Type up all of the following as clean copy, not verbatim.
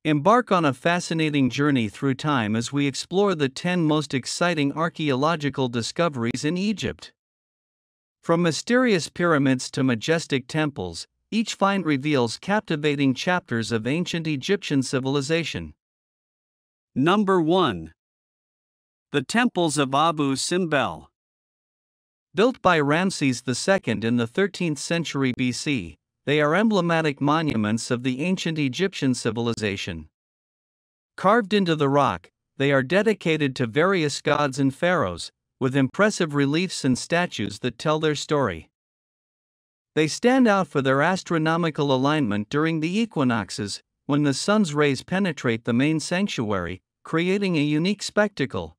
Embark on a fascinating journey through time as we explore the 10 most exciting archaeological discoveries in Egypt. From mysterious pyramids to majestic temples, each find reveals captivating chapters of ancient Egyptian civilization. Number 1. The Temples of Abu Simbel. Built by Ramses II in the 13th century BC, they are emblematic monuments of the ancient Egyptian civilization. Carved into the rock, they are dedicated to various gods and pharaohs, with impressive reliefs and statues that tell their story. They stand out for their astronomical alignment during the equinoxes, when the sun's rays penetrate the main sanctuary, creating a unique spectacle.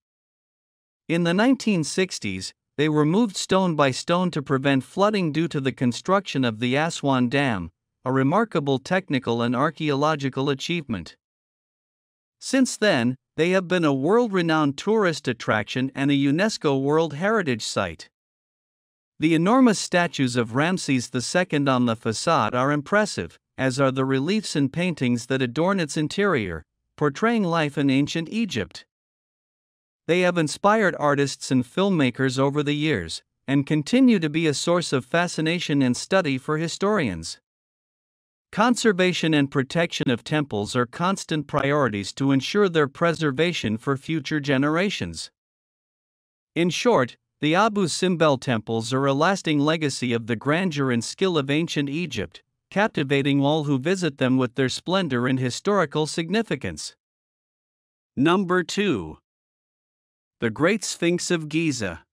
In the 1960s, they were moved stone by stone to prevent flooding due to the construction of the Aswan Dam, a remarkable technical and archaeological achievement. Since then, they have been a world-renowned tourist attraction and a UNESCO World Heritage Site. The enormous statues of Ramses II on the facade are impressive, as are the reliefs and paintings that adorn its interior, portraying life in ancient Egypt. They have inspired artists and filmmakers over the years, and continue to be a source of fascination and study for historians. Conservation and protection of temples are constant priorities to ensure their preservation for future generations. In short, the Abu Simbel temples are a lasting legacy of the grandeur and skill of ancient Egypt, captivating all who visit them with their splendor and historical significance. Number 2. The Great Sphinx of Giza.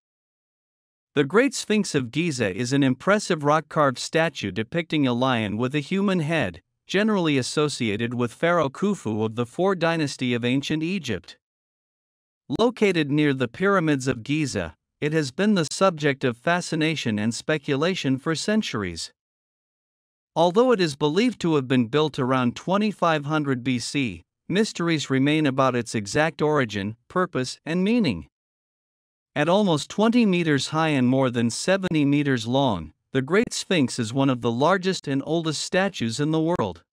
The Great Sphinx of Giza is an impressive rock-carved statue depicting a lion with a human head, generally associated with Pharaoh Khufu of the 4th dynasty of ancient Egypt. Located near the pyramids of Giza, it has been the subject of fascination and speculation for centuries. Although it is believed to have been built around 2500 BC, mysteries remain about its exact origin, purpose, and meaning. At almost 20 meters high and more than 70 meters long, the Great Sphinx is one of the largest and oldest statues in the world.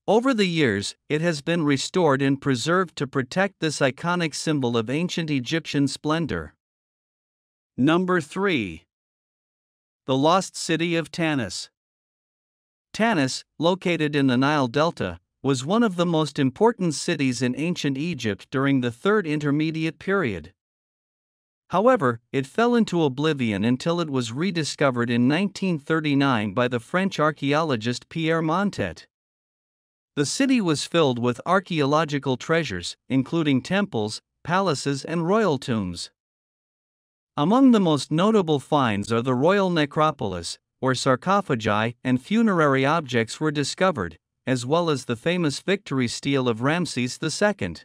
Over the years, it has been restored and preserved to protect this iconic symbol of ancient Egyptian splendor. Number 3. The Lost City of Tannis. Tannis, located in the Nile Delta, was one of the most important cities in ancient Egypt during the 3rd Intermediate Period. However, it fell into oblivion until it was rediscovered in 1939 by the French archaeologist Pierre Montet. The city was filled with archaeological treasures, including temples, palaces, and royal tombs. Among the most notable finds are the royal necropolis, where sarcophagi and funerary objects were discovered, as well as the famous victory stele of Ramses II.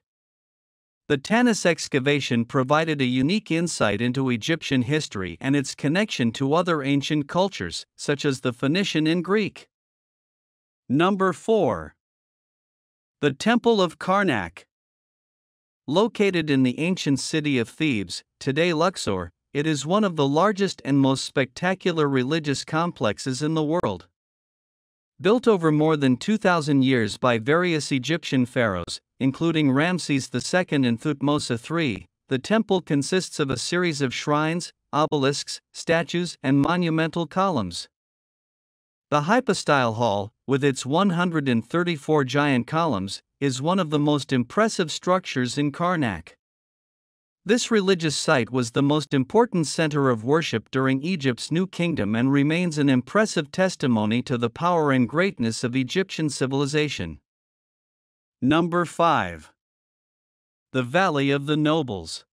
The Tannis excavation provided a unique insight into Egyptian history and its connection to other ancient cultures, such as the Phoenician and Greek. Number 4. The Temple of Karnak. Located in the ancient city of Thebes, today Luxor, it is one of the largest and most spectacular religious complexes in the world. Built over more than 2,000 years by various Egyptian pharaohs, including Ramses II and Thutmose III, the temple consists of a series of shrines, obelisks, statues, and monumental columns. The hypostyle hall, with its 134 giant columns, is one of the most impressive structures in Karnak. This religious site was the most important center of worship during Egypt's New Kingdom and remains an impressive testimony to the power and greatness of Egyptian civilization. Number 5. The Valley of the Nobles.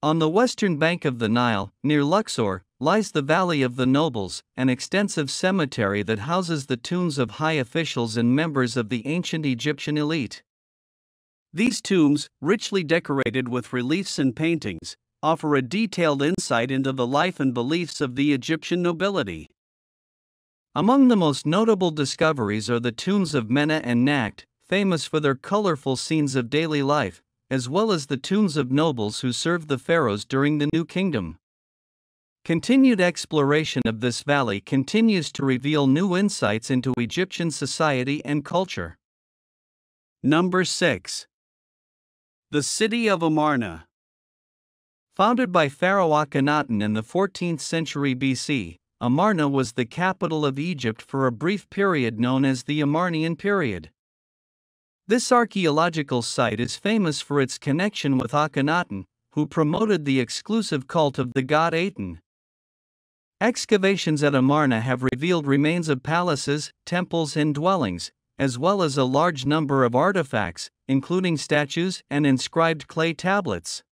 On the western bank of the Nile, near Luxor, lies the Valley of the Nobles, an extensive cemetery that houses the tombs of high officials and members of the ancient Egyptian elite. These tombs, richly decorated with reliefs and paintings, offer a detailed insight into the life and beliefs of the Egyptian nobility. Among the most notable discoveries are the tombs of Mena and Nakht, famous for their colorful scenes of daily life, as well as the tombs of nobles who served the pharaohs during the New Kingdom. Continued exploration of this valley continues to reveal new insights into Egyptian society and culture. Number 6. The City of Amarna. Founded by Pharaoh Akhenaten in the 14th century BC, Amarna was the capital of Egypt for a brief period known as the Amarnian period. This archaeological site is famous for its connection with Akhenaten, who promoted the exclusive cult of the god Aten. Excavations at Amarna have revealed remains of palaces, temples, and dwellings, as well as a large number of artifacts, including statues and inscribed clay tablets.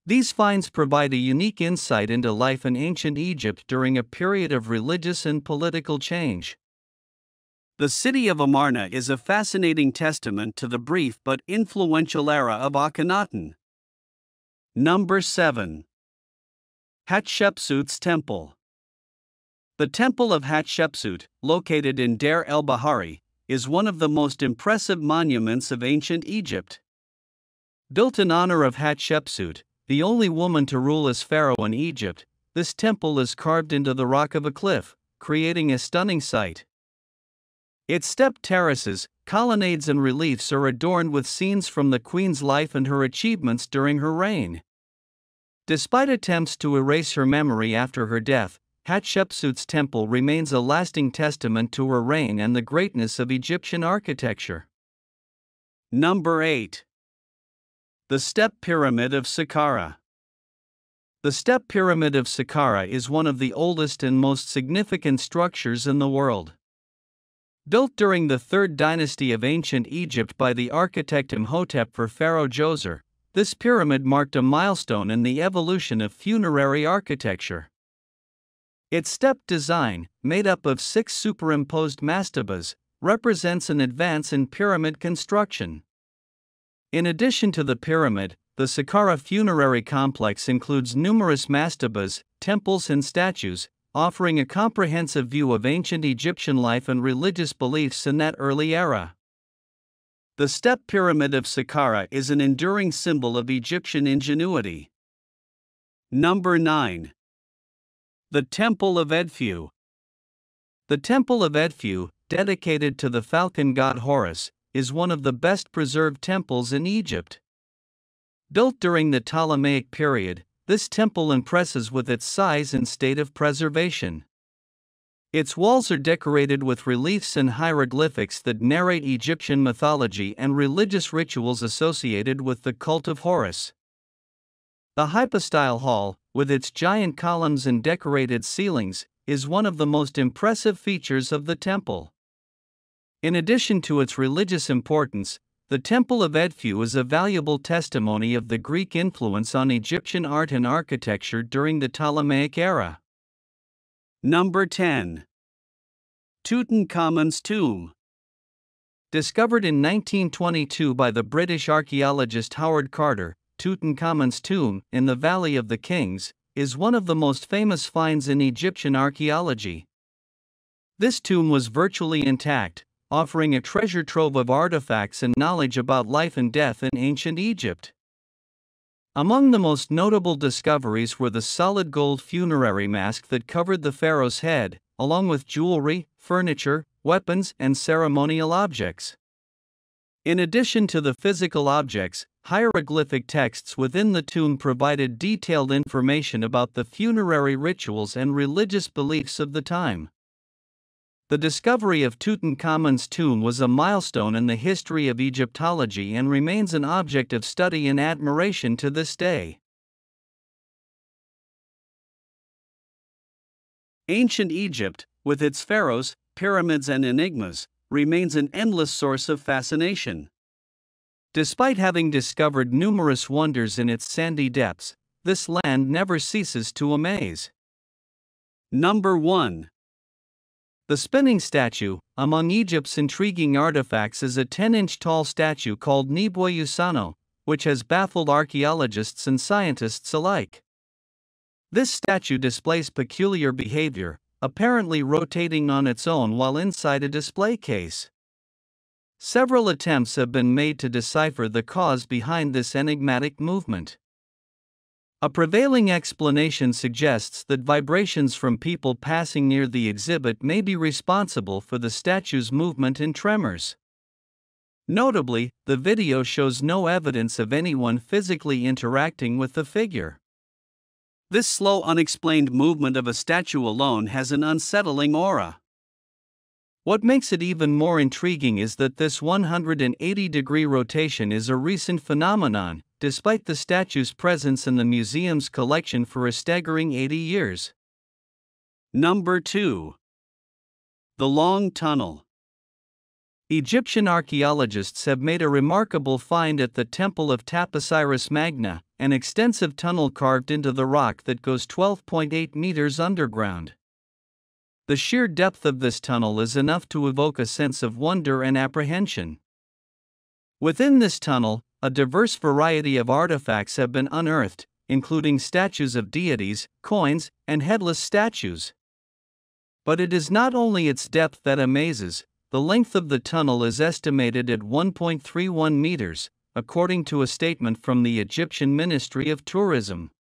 These finds provide a unique insight into life in ancient Egypt during a period of religious and political change. The city of Amarna is a fascinating testament to the brief but influential era of Akhenaten. Number 7. Hatshepsut's Temple. The Temple of Hatshepsut, located in Deir el-Bahari, is one of the most impressive monuments of ancient Egypt. Built in honor of Hatshepsut, the only woman to rule as pharaoh in Egypt, this temple is carved into the rock of a cliff, creating a stunning sight. Its stepped terraces, colonnades, and reliefs are adorned with scenes from the queen's life and her achievements during her reign. Despite attempts to erase her memory after her death, Hatshepsut's temple remains a lasting testament to her reign and the greatness of Egyptian architecture. Number 8. The Step Pyramid of Sakara. The Step Pyramid of Sakara is one of the oldest and most significant structures in the world. Built during the 3rd dynasty of ancient Egypt by the architect Imhotep for Pharaoh Djoser, this pyramid marked a milestone in the evolution of funerary architecture. Its stepped design, made up of 6 superimposed mastabas, represents an advance in pyramid construction. In addition to the pyramid, the Sakara funerary complex includes numerous mastabas, temples, and statues, offering a comprehensive view of ancient Egyptian life and religious beliefs in that early era. The Step Pyramid of Sakara is an enduring symbol of Egyptian ingenuity. Number 9. The Temple of Edfu. The Temple of Edfu, dedicated to the falcon god Horus, is one of the best preserved temples in Egypt. Built during the Ptolemaic period, this temple impresses with its size and state of preservation. Its walls are decorated with reliefs and hieroglyphics that narrate Egyptian mythology and religious rituals associated with the cult of Horus. The hypostyle hall, with its giant columns and decorated ceilings, is one of the most impressive features of the temple. In addition to its religious importance, the Temple of Edfu is a valuable testimony of the Greek influence on Egyptian art and architecture during the Ptolemaic era. Number 10. Tutankhamun's Tomb. Discovered in 1922 by the British archaeologist Howard Carter, Tutankhamun's tomb, in the Valley of the Kings, is one of the most famous finds in Egyptian archaeology. This tomb was virtually intact, offering a treasure trove of artifacts and knowledge about life and death in ancient Egypt. Among the most notable discoveries were the solid gold funerary mask that covered the pharaoh's head, along with jewelry, furniture, weapons, and ceremonial objects. In addition to the physical objects, hieroglyphic texts within the tomb provided detailed information about the funerary rituals and religious beliefs of the time. The discovery of Tutankhamun's tomb was a milestone in the history of Egyptology and remains an object of study and admiration to this day. Ancient Egypt, with its pharaohs, pyramids, and enigmas, remains an endless source of fascination. Despite having discovered numerous wonders in its sandy depths, this land never ceases to amaze. Number 1. The spinning statue. Among Egypt's intriguing artifacts is a 10-inch tall statue called Nibwe Usano, which has baffled archaeologists and scientists alike. This statue displays peculiar behavior, apparently rotating on its own while inside a display case. Several attempts have been made to decipher the cause behind this enigmatic movement. A prevailing explanation suggests that vibrations from people passing near the exhibit may be responsible for the statue's movement and tremors. Notably, the video shows no evidence of anyone physically interacting with the figure. This slow, unexplained movement of a statue alone has an unsettling aura. What makes it even more intriguing is that this 180-degree rotation is a recent phenomenon, despite the statue's presence in the museum's collection for a staggering 80 years. Number 2. The Long Tunnel. Egyptian archaeologists have made a remarkable find at the Temple of Taposiris Magna, an extensive tunnel carved into the rock that goes 12.8 meters underground. The sheer depth of this tunnel is enough to evoke a sense of wonder and apprehension. Within this tunnel, a diverse variety of artifacts have been unearthed, including statues of deities, coins, and headless statues. But it is not only its depth that amazes. The length of the tunnel is estimated at 1.31 meters, according to a statement from the Egyptian Ministry of Tourism.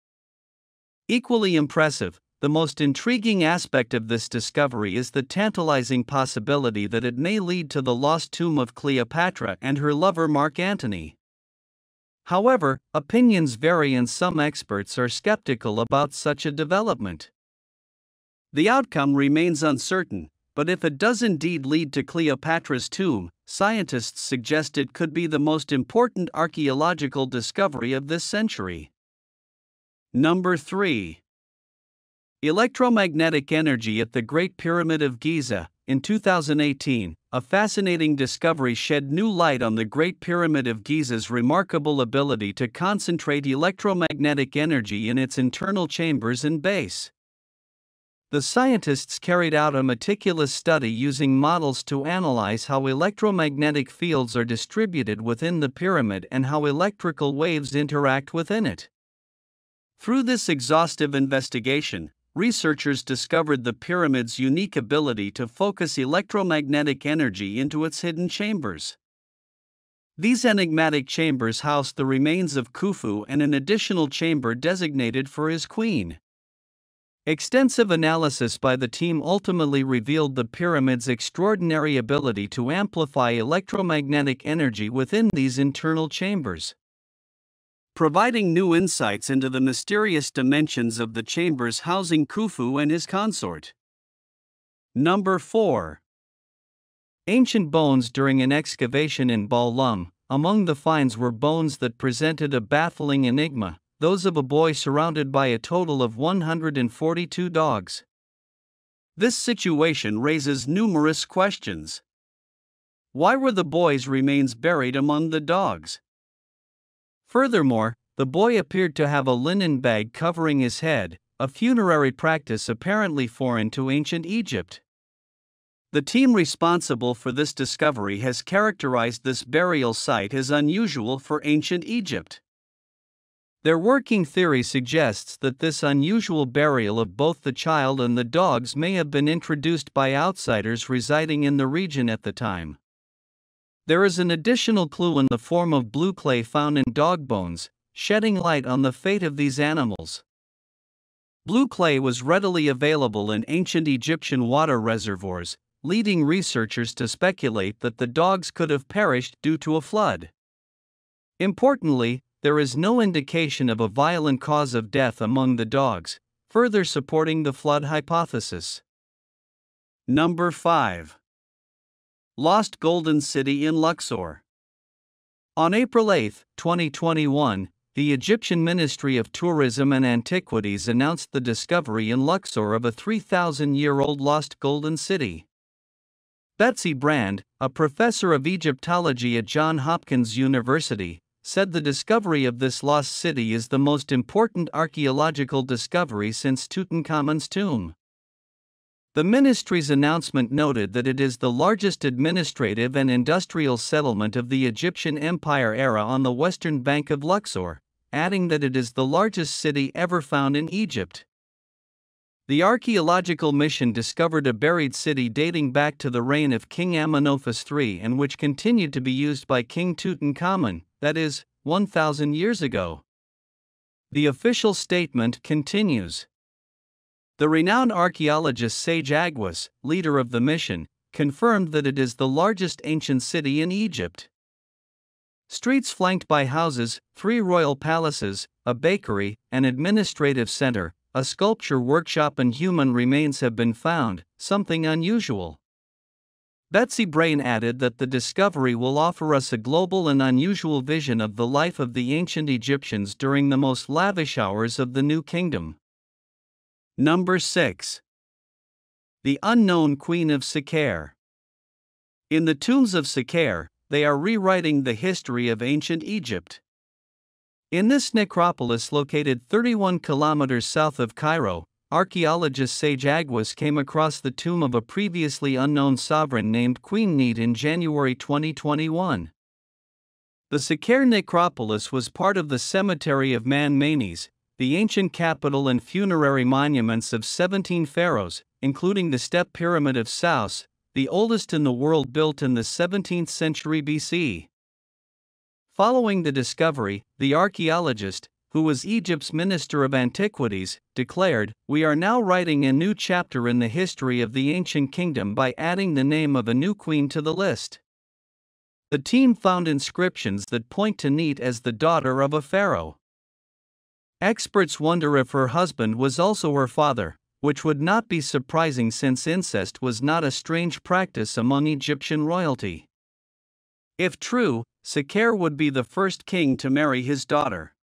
Equally impressive, the most intriguing aspect of this discovery is the tantalizing possibility that it may lead to the lost tomb of Cleopatra and her lover Mark Antony. However, opinions vary and some experts are skeptical about such a development. The outcome remains uncertain, but if it does indeed lead to Cleopatra's tomb, scientists suggest it could be the most important archaeological discovery of this century. Number 3. Electromagnetic energy at the Great Pyramid of Giza. In 2018, a fascinating discovery shed new light on the Great Pyramid of Giza's remarkable ability to concentrate electromagnetic energy in its internal chambers and base. The scientists carried out a meticulous study using models to analyze how electromagnetic fields are distributed within the pyramid and how electrical waves interact within it. Through this exhaustive investigation, researchers discovered the pyramid's unique ability to focus electromagnetic energy into its hidden chambers. These enigmatic chambers house the remains of Khufu and an additional chamber designated for his queen. Extensive analysis by the team ultimately revealed the pyramid's extraordinary ability to amplify electromagnetic energy within these internal chambers, providing new insights into the mysterious dimensions of the chambers housing Khufu and his consort. Number 4. Ancient bones during an excavation in Bal-Lum. Among the finds were bones that presented a baffling enigma, those of a boy surrounded by a total of 142 dogs. This situation raises numerous questions. Why were the boy's remains buried among the dogs? Furthermore, the boy appeared to have a linen bag covering his head, a funerary practice apparently foreign to ancient Egypt. The team responsible for this discovery has characterized this burial site as unusual for ancient Egypt. Their working theory suggests that this unusual burial of both the child and the dogs may have been introduced by outsiders residing in the region at the time. There is an additional clue in the form of blue clay found in dog bones, shedding light on the fate of these animals. Blue clay was readily available in ancient Egyptian water reservoirs, leading researchers to speculate that the dogs could have perished due to a flood. Importantly, there is no indication of a violent cause of death among the dogs, further supporting the flood hypothesis. Number 5. Lost Golden City in Luxor. On April 8, 2021, the Egyptian Ministry of Tourism and Antiquities announced the discovery in Luxor of a 3,000-year-old lost golden city. Betsy Brand, a professor of Egyptology at Johns Hopkins University, said the discovery of this lost city is the most important archaeological discovery since Tutankhamun's tomb. The ministry's announcement noted that it is the largest administrative and industrial settlement of the Egyptian Empire era on the western bank of Luxor, adding that it is the largest city ever found in Egypt. The archaeological mission discovered a buried city dating back to the reign of King Amenophis III and which continued to be used by King Tutankhamun, that is, 1,000 years ago. The official statement continues. The renowned archaeologist Sage Agwas, leader of the mission, confirmed that it is the largest ancient city in Egypt. Streets flanked by houses, 3 royal palaces, a bakery, an administrative center, a sculpture workshop, and human remains have been found, something unusual. Betsy Brain added that the discovery will offer us a global and unusual vision of the life of the ancient Egyptians during the most lavish hours of the New Kingdom. Number 6. The Unknown Queen of Sakara. In the tombs of Sakara, they are rewriting the history of ancient Egypt. In this necropolis located 31 kilometers south of Cairo, archaeologist Sage Aguas came across the tomb of a previously unknown sovereign named Queen Neat in January 2021. The Sakara necropolis was part of the cemetery of Man-Manes, the ancient capital and funerary monuments of 17 pharaohs, including the Step Pyramid of Saus, the oldest in the world, built in the 17th century BC. Following the discovery, the archaeologist, who was Egypt's Minister of Antiquities, declared, "We are now writing a new chapter in the history of the ancient kingdom by adding the name of a new queen to the list." The team found inscriptions that point to Neat as the daughter of a pharaoh. Experts wonder if her husband was also her father, which would not be surprising since incest was not a strange practice among Egyptian royalty. If true, Sakara would be the first king to marry his daughter.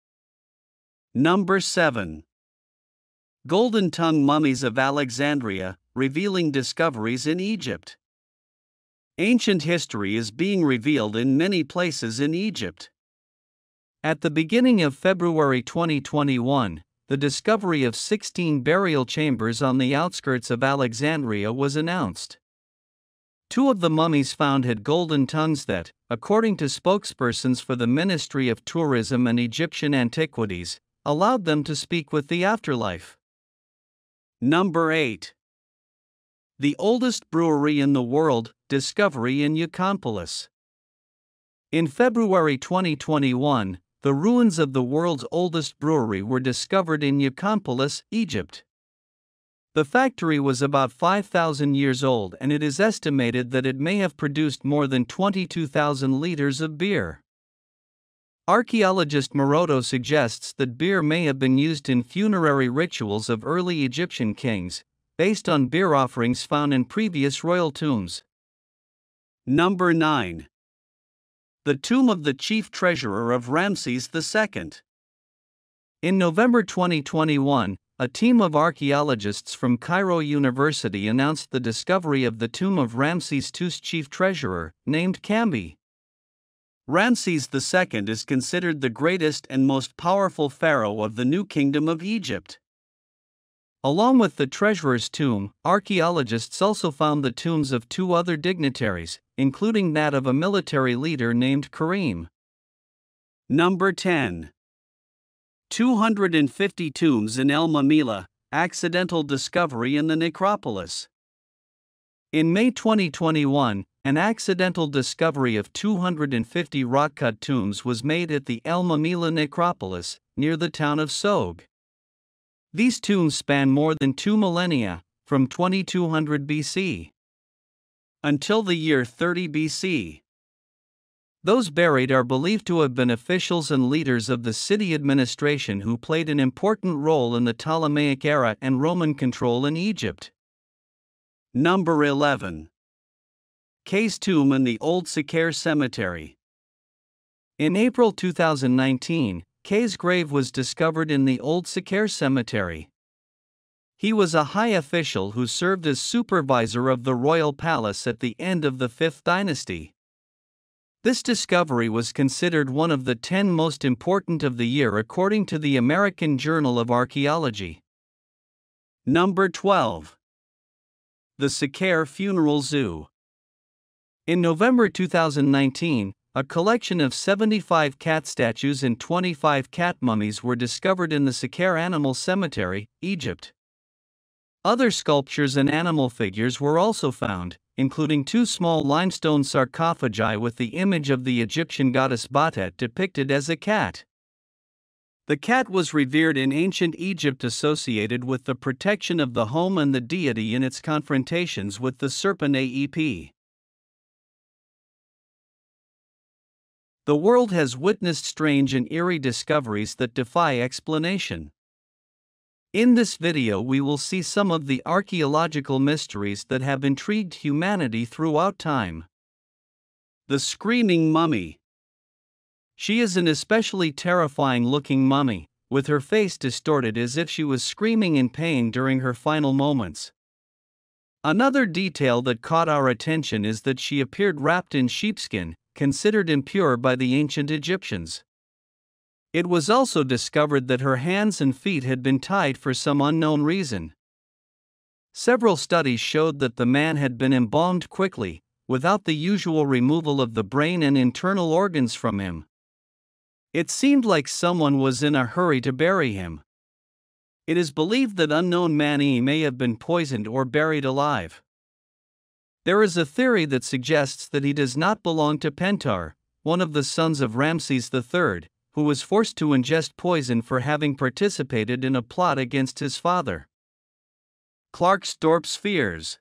Number 7. Golden Tongue Mummies of Alexandria, revealing discoveries in Egypt. Ancient history is being revealed in many places in Egypt. At the beginning of February 2021, the discovery of 16 burial chambers on the outskirts of Alexandria was announced. 2 of the mummies found had golden tongues that, according to spokespersons for the Ministry of Tourism and Egyptian Antiquities, allowed them to speak with the afterlife. Number 8. The oldest brewery in the world, discovery in Eucampolis. In February 2021, the ruins of the world's oldest brewery were discovered in Eucampolis, Egypt. The factory was about 5,000 years old, and it is estimated that it may have produced more than 22,000 liters of beer. Archaeologist Moroto suggests that beer may have been used in funerary rituals of early Egyptian kings, based on beer offerings found in previous royal tombs. Number 9. The tomb of the chief treasurer of Ramses II. In November 2021, a team of archaeologists from Cairo University announced the discovery of the tomb of Ramses II's chief treasurer, named Cambi. Ramses II is considered the greatest and most powerful pharaoh of the New Kingdom of Egypt. Along with the treasurer's tomb, archaeologists also found the tombs of 2 other dignitaries, including that of a military leader named Karim. Number 10. 250 tombs in Elma Mila, accidental discovery in the necropolis. In May 2021, an accidental discovery of 250 rock-cut tombs was made at the Elma Mila necropolis, near the town of Sog. These tombs span more than 2 millennia, from 2200 BC until the year 30 BC. Those buried are believed to have been officials and leaders of the city administration who played an important role in the Ptolemaic era and Roman control in Egypt. Number 11. Case's tomb in the Old Sakara Cemetery. In April 2019, Case's grave was discovered in the Old Sakara Cemetery. He was a high official who served as supervisor of the royal palace at the end of the 5th dynasty. This discovery was considered one of the 10 most important of the year according to the American Journal of Archaeology. Number 12. The Sakara Funeral Zoo. In November 2019, a collection of 75 cat statues and 25 cat mummies were discovered in the Sakara Animal Cemetery, Egypt. Other sculptures and animal figures were also found, including 2 small limestone sarcophagi with the image of the Egyptian goddess Batet depicted as a cat. The cat was revered in ancient Egypt, associated with the protection of the home and the deity in its confrontations with the serpent Aep. The world has witnessed strange and eerie discoveries that defy explanation. In this video, we will see some of the archaeological mysteries that have intrigued humanity throughout time. The Screaming Mummy. She is an especially terrifying-looking mummy, with her face distorted as if she was screaming in pain during her final moments. Another detail that caught our attention is that she appeared wrapped in sheepskin, considered impure by the ancient Egyptians. It was also discovered that her hands and feet had been tied for some unknown reason. Several studies showed that the man had been embalmed quickly, without the usual removal of the brain and internal organs from him. It seemed like someone was in a hurry to bury him. It is believed that unknown Mani may have been poisoned or buried alive. There is a theory that suggests that he does not belong to Pentar, one of the sons of Ramses III, who was forced to ingest poison for having participated in a plot against his father. Klarksdorp spheres.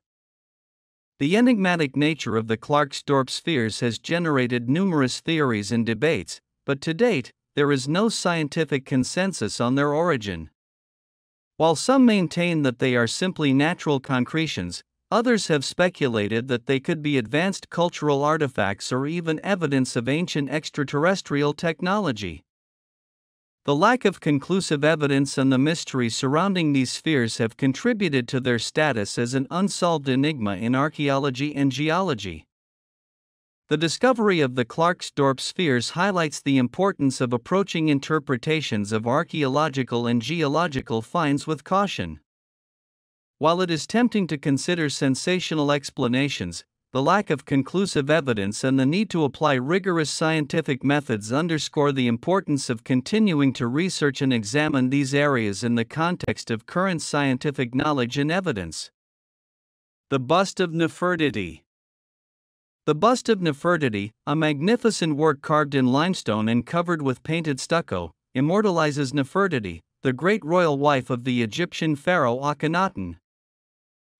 The enigmatic nature of the Klarksdorp spheres has generated numerous theories and debates, but to date, there is no scientific consensus on their origin. While some maintain that they are simply natural concretions, others have speculated that they could be advanced cultural artifacts or even evidence of ancient extraterrestrial technology. The lack of conclusive evidence and the mystery surrounding these spheres have contributed to their status as an unsolved enigma in archaeology and geology. The discovery of the Klarksdorp spheres highlights the importance of approaching interpretations of archaeological and geological finds with caution. While it is tempting to consider sensational explanations, the lack of conclusive evidence and the need to apply rigorous scientific methods underscore the importance of continuing to research and examine these areas in the context of current scientific knowledge and evidence. The Bust of Nefertiti. The Bust of Nefertiti, a magnificent work carved in limestone and covered with painted stucco, immortalizes Nefertiti, the great royal wife of the Egyptian pharaoh Akhenaten.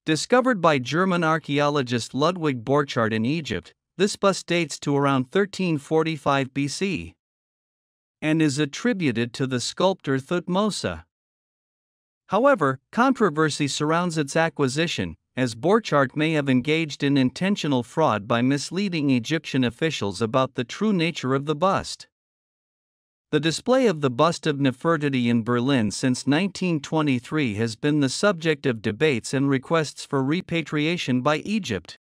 Discovered by German archaeologist Ludwig Borchardt in Egypt, this bust dates to around 1345 BC and is attributed to the sculptor Thutmose. However, controversy surrounds its acquisition, as Borchardt may have engaged in intentional fraud by misleading Egyptian officials about the true nature of the bust. The display of the bust of Nefertiti in Berlin since 1923 has been the subject of debates and requests for repatriation by Egypt.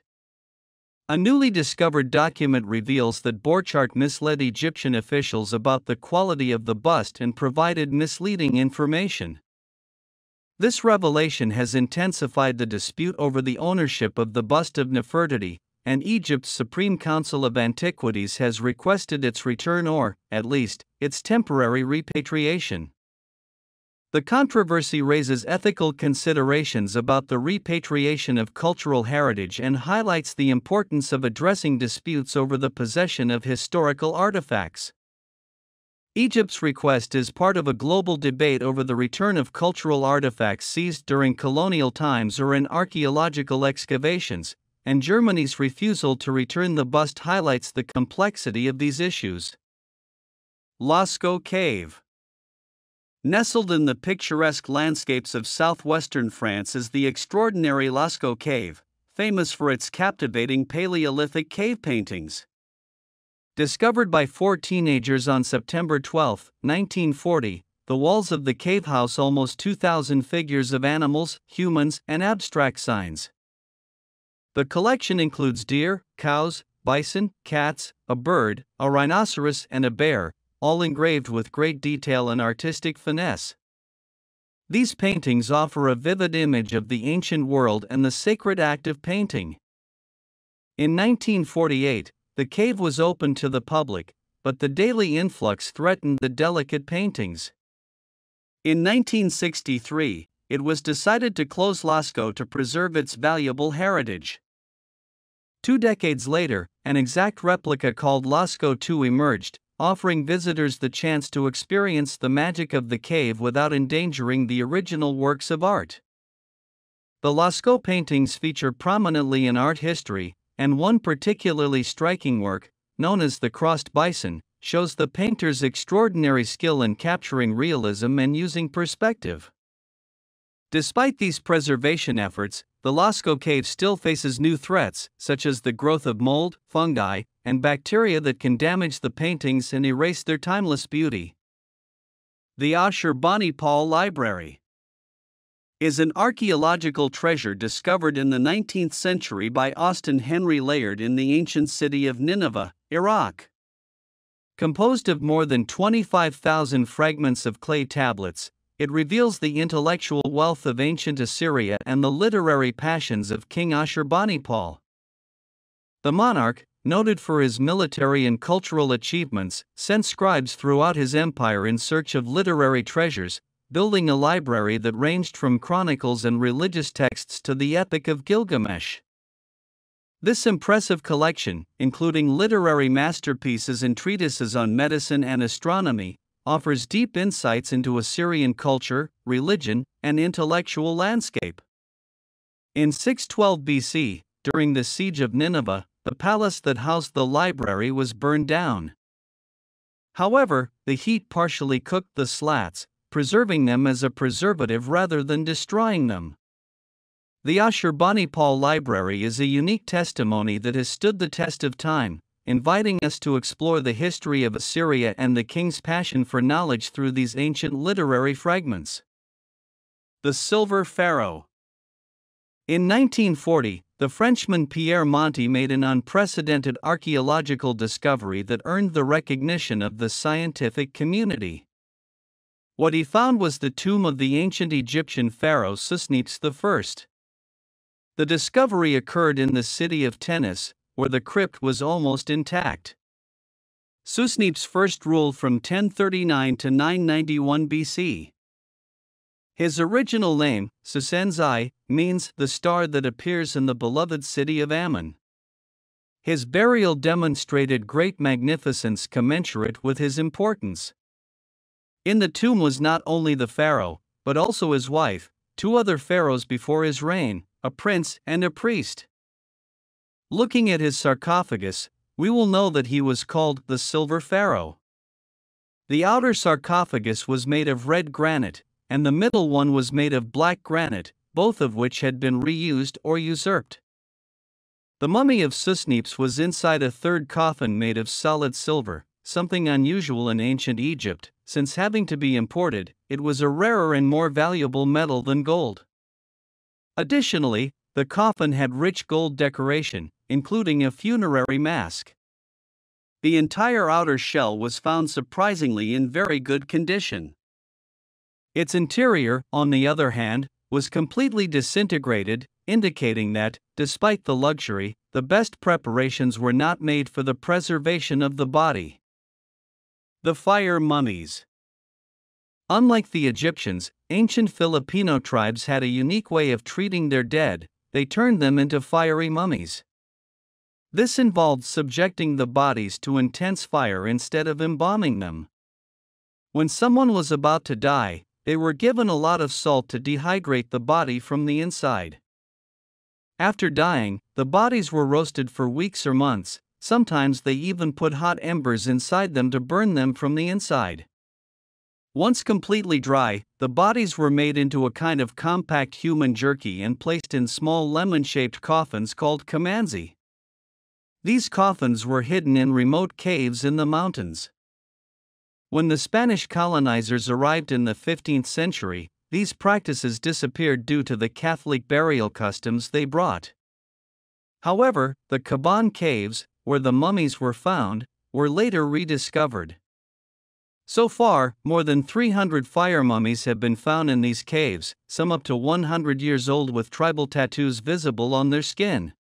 A newly discovered document reveals that Borchardt misled Egyptian officials about the quality of the bust and provided misleading information. This revelation has intensified the dispute over the ownership of the bust of Nefertiti, and Egypt's Supreme Council of Antiquities has requested its return or, at least, its temporary repatriation. The controversy raises ethical considerations about the repatriation of cultural heritage and highlights the importance of addressing disputes over the possession of historical artifacts. Egypt's request is part of a global debate over the return of cultural artifacts seized during colonial times or in archaeological excavations, and Germany's refusal to return the bust highlights the complexity of these issues. Loco Cave. Nestled in the picturesque landscapes of southwestern France is the extraordinary Loco Cave, famous for its captivating Paleolithic cave paintings. Discovered by 4 teenagers on September 12, 1940, the walls of the cave house almost 2,000 figures of animals, humans, and abstract signs. The collection includes deer, cows, bison, cats, a bird, a rhinoceros, and a bear, all engraved with great detail and artistic finesse. These paintings offer a vivid image of the ancient world and the sacred act of painting. In 1948, the cave was opened to the public, but the daily influx threatened the delicate paintings. In 1963, it was decided to close Loco to preserve its valuable heritage. 2 decades later, an exact replica called Loco II emerged, offering visitors the chance to experience the magic of the cave without endangering the original works of art. The Loco paintings feature prominently in art history, and one particularly striking work, known as the Crossed Bison, shows the painter's extraordinary skill in capturing realism and using perspective. Despite these preservation efforts, the Loco Cave still faces new threats, such as the growth of mold, fungi, and bacteria that can damage the paintings and erase their timeless beauty. The Ashurbanipal Library is an archaeological treasure discovered in the 19th century by Austin Henry Layard in the ancient city of Nineveh, Iraq. Composed of more than 25,000 fragments of clay tablets, it reveals the intellectual wealth of ancient Assyria and the literary passions of King Ashurbanipal. The monarch, noted for his military and cultural achievements, sent scribes throughout his empire in search of literary treasures, building a library that ranged from chronicles and religious texts to the Epic of Gilgamesh. This impressive collection, including literary masterpieces and treatises on medicine and astronomy, offers deep insights into Assyrian culture, religion, and intellectual landscape. In 612 BC, during the siege of Nineveh, the palace that housed the library was burned down. However, the heat partially cooked the slats, preserving them as a preservative rather than destroying them. The Ashurbanipal Library is a unique testimony that has stood the test of time, inviting us to explore the history of Assyria and the king's passion for knowledge through these ancient literary fragments. The Silver Pharaoh. In 1940, the Frenchman Pierre Monti made an unprecedented archaeological discovery that earned the recognition of the scientific community. What he found was the tomb of the ancient Egyptian pharaoh Susnepes I. The discovery occurred in the city of Tannis, where the crypt was almost intact. Susnepes first ruled from 1039 to 991 BC. His original name, Susenzai, means the star that appears in the beloved city of Ammon. His burial demonstrated great magnificence commensurate with his importance. In the tomb was not only the pharaoh, but also his wife, two other pharaohs before his reign, a prince and a priest. Looking at his sarcophagus, we will know that he was called the Silver Pharaoh. The outer sarcophagus was made of red granite, and the middle one was made of black granite, both of which had been reused or usurped. The mummy of Susnepes was inside a third coffin made of solid silver, something unusual in ancient Egypt, since having to be imported, it was a rarer and more valuable metal than gold. Additionally, the coffin had rich gold decoration, including a funerary mask. The entire outer shell was found surprisingly in very good condition. Its interior, on the other hand, was completely disintegrated, indicating that, despite the luxury, the best preparations were not made for the preservation of the body. The fire mummies. Unlike the Egyptians, ancient Filipino tribes had a unique way of treating their dead. They turned them into fiery mummies. This involved subjecting the bodies to intense fire instead of embalming them. When someone was about to die, they were given a lot of salt to dehydrate the body from the inside. After dying, the bodies were roasted for weeks or months, sometimes they even put hot embers inside them to burn them from the inside. Once completely dry, the bodies were made into a kind of compact human jerky and placed in small lemon-shaped coffins called kamanzi. These coffins were hidden in remote caves in the mountains. When the Spanish colonizers arrived in the 15th century, these practices disappeared due to the Catholic burial customs they brought. However, the Caban caves, where the mummies were found, were later rediscovered. So far, more than 300 fire mummies have been found in these caves, some up to 100 years old with tribal tattoos visible on their skin.